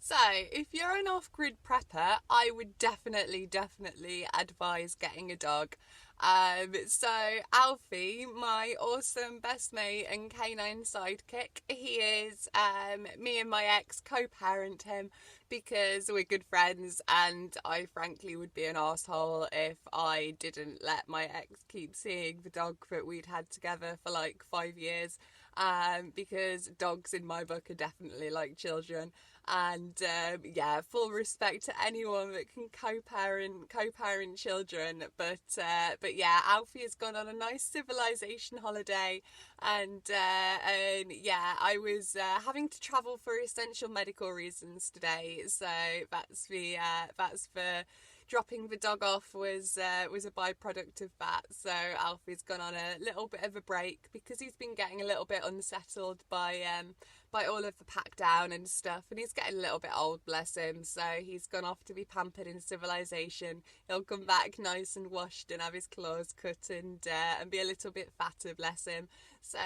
So, if you're an off-grid prepper, I would definitely advise getting a dog. So Alfie, my awesome best mate and canine sidekick, he is, me and my ex co-parent him because we're good friends, and I frankly would be an asshole if I didn't let my ex keep seeing the dog that we'd had together for like 5 years. Because dogs in my book are definitely like children, and yeah, full respect to anyone that can co-parent children. But yeah, Alfie has gone on a nice civilization holiday, and yeah, I was having to travel for essential medical reasons today, so that's for dropping the dog off was a byproduct of that. So Alfie's gone on a little bit of a break because he's been getting a little bit unsettled by all of the pack down and stuff, and he's getting a little bit old, bless him. So he's gone off to be pampered in civilization. He'll come back nice and washed and have his claws cut and be a little bit fatter, bless him. So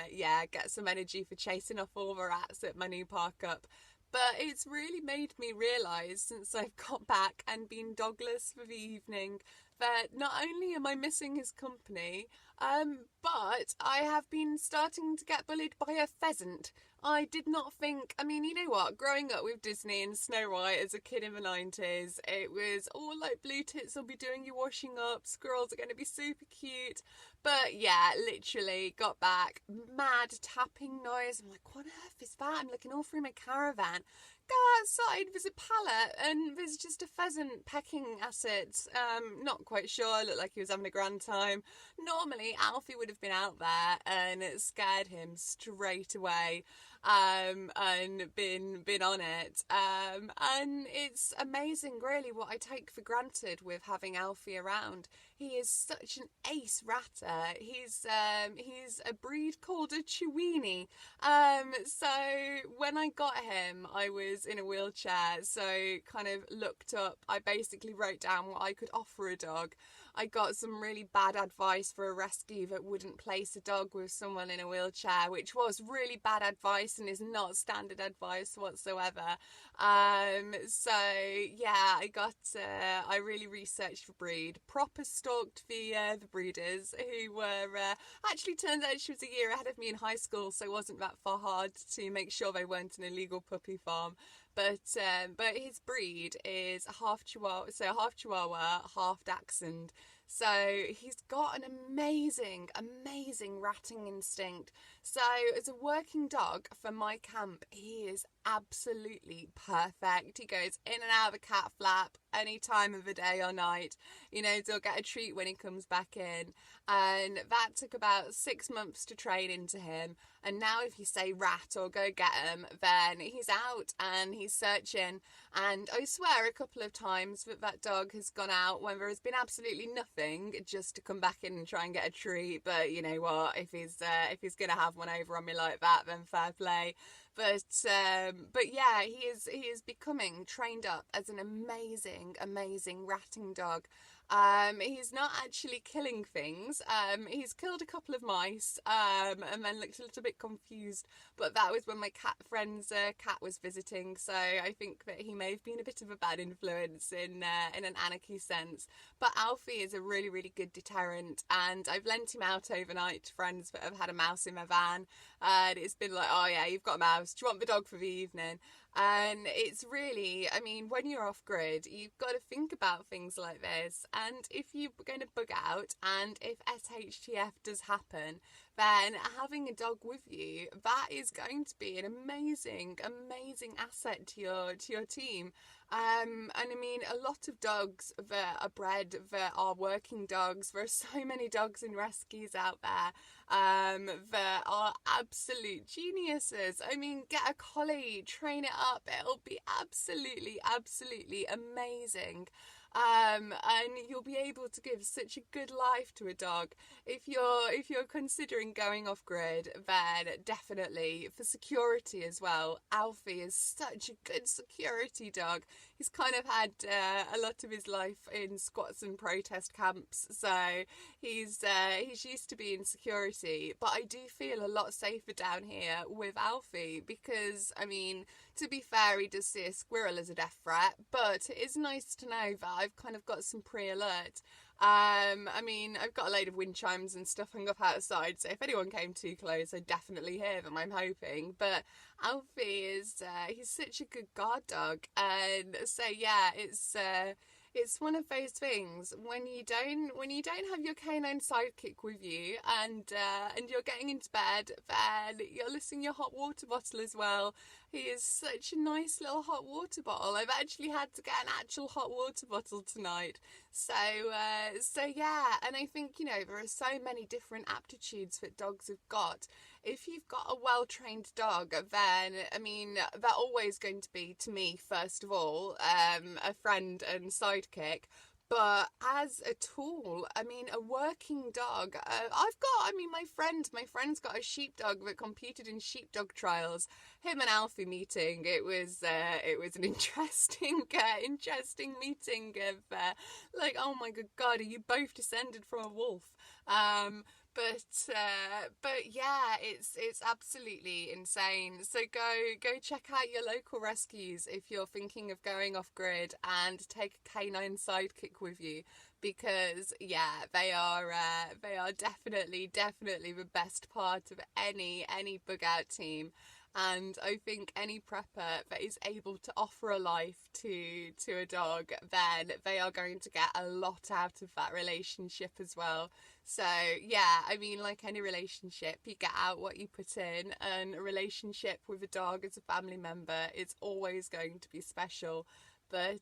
yeah, get some energy for chasing off all the rats at my new park up. But it's really made me realise since I've got back and been dogless for the evening that not only am I missing his company, but I have been starting to get bullied by a pheasant. I did not think, I mean, you know what, growing up with Disney and Snow White as a kid in the 90s, it was all like blue tits will be doing your washing up, squirrels are going to be super cute. But yeah, literally got back, mad tapping noise. I'm like, what on earth is that? I'm looking all through my caravan. Go outside, there's a pallet and there's just a pheasant pecking at it. Not quite sure, looked like he was having a grand time. Normally Alfie would have been out there and it scared him straight away, and been on it. And it's amazing really what I take for granted with having Alfie around. He is such an ace ratter. He's a breed called a Chiweenie. So when I got him, I was in a wheelchair, so kind of looked up. I basically wrote down what I could offer a dog. I got some really bad advice for a rescue that wouldn't place a dog with someone in a wheelchair, which was really bad advice and is not standard advice whatsoever. So yeah, I really researched the breed, proper stalked the breeders who were, actually turns out she was a year ahead of me in high school, so it wasn't that far hard to make sure they weren't an illegal puppy farm. But his breed is half Chihuahua, half Dachshund. So he's got an amazing ratting instinct. So as a working dog for my camp, he is absolutely perfect. He goes in and out of the cat flap any time of the day or night. You know, he'll get a treat when he comes back in. And that took about 6 months to train into him. And now if you say rat or go get him, then he's out and he's searching. And I swear a couple of times that dog has gone out when there has been absolutely nothing, just to come back in and try and get a treat. But you know what, if he's going to have one over on me like that, then fair play. But yeah, he is becoming trained up as an amazing ratting dog. He's not actually killing things. He's killed a couple of mice, and then looked a little bit confused. But that was when my cat friend's cat was visiting, so I think that he may have been a bit of a bad influence in an anarchy sense. But Alfie is a really good deterrent, and I've lent him out overnight to friends that have had a mouse in their van, and it's been like, oh yeah, you've got a mouse. Do you want the dog for the evening? And it's really, I mean, when you're off grid, you've got to think about things like this. And if you're going to bug out and if SHTF does happen, then having a dog with you, that is going to be an amazing asset to your team. And I mean, a lot of dogs that are bred, that are working dogs, there are so many dogs and rescues out there that are absolute geniuses. I mean, get a collie, train it up, it'll be absolutely amazing. and you'll be able to give such a good life to a dog. If you're considering going off grid, then definitely for security as well. Alfie is such a good security dog. He's kind of had a lot of his life in squats and protest camps, so he's used to being security. But I do feel a lot safer down here with Alfie because, I mean, to be fair, he does see a squirrel as a death threat, but it is nice to know that I've kind of got some pre-alert. I mean, I've got a load of wind chimes and stuff hung up outside, so if anyone came too close, I'd definitely hear them, I'm hoping. But Alfie is, he's such a good guard dog, and so yeah, it's one of those things when you don't have your canine sidekick with you, and you're getting into bed, then you're listening your hot water bottle as well. He is such a nice little hot water bottle. I've actually had to get an actual hot water bottle tonight. So yeah, and I think, you know, there are so many different aptitudes that dogs have got. If you've got a well-trained dog, then, I mean, they're always going to be, to me, first of all, a friend and sidekick. But as a tool, I mean, a working dog, my friend's got a sheepdog that competed in sheepdog trials. Him and Alfie meeting, it was an interesting meeting of, like, oh my good God, are you both descended from a wolf? But yeah, it's absolutely insane. So go check out your local rescues if you're thinking of going off grid, and take a canine sidekick with you, because yeah, they are definitely the best part of any bug out team. And I think any prepper that is able to offer a life to a dog, then they are going to get a lot out of that relationship as well. So yeah, I mean, like any relationship, you get out what you put in, and a relationship with a dog as a family member is always going to be special. But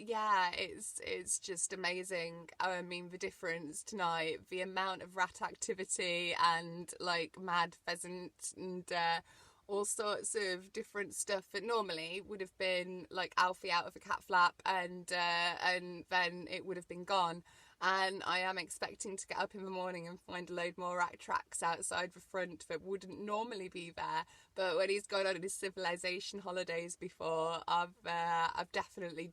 yeah, it's just amazing. I mean, the difference tonight, the amount of rat activity and like mad pheasant and all sorts of different stuff that normally would have been like Alfie out of a cat flap, and then it would have been gone. And I am expecting to get up in the morning and find a load more rat tracks outside the front that wouldn't normally be there. But when he's gone on his civilisation holidays before, I've definitely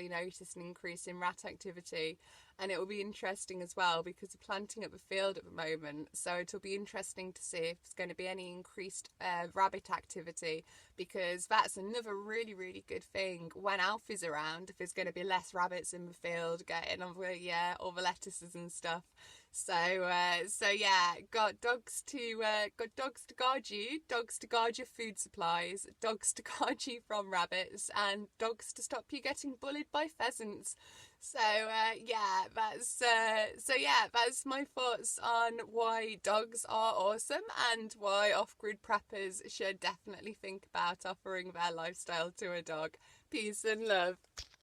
noticed an increase in rat activity. And it will be interesting as well because we're planting up the field at the moment, so it'll be interesting to see if there's going to be any increased rabbit activity, because that's another really good thing when Alfie's around. If there's going to be less rabbits in the field getting all the lettuces and stuff. So yeah, got dogs to guard you, dogs to guard your food supplies, dogs to guard you from rabbits, and dogs to stop you getting bullied by pheasants. So that's my thoughts on why dogs are awesome, and why off-grid preppers should definitely think about offering their lifestyle to a dog. Peace and love.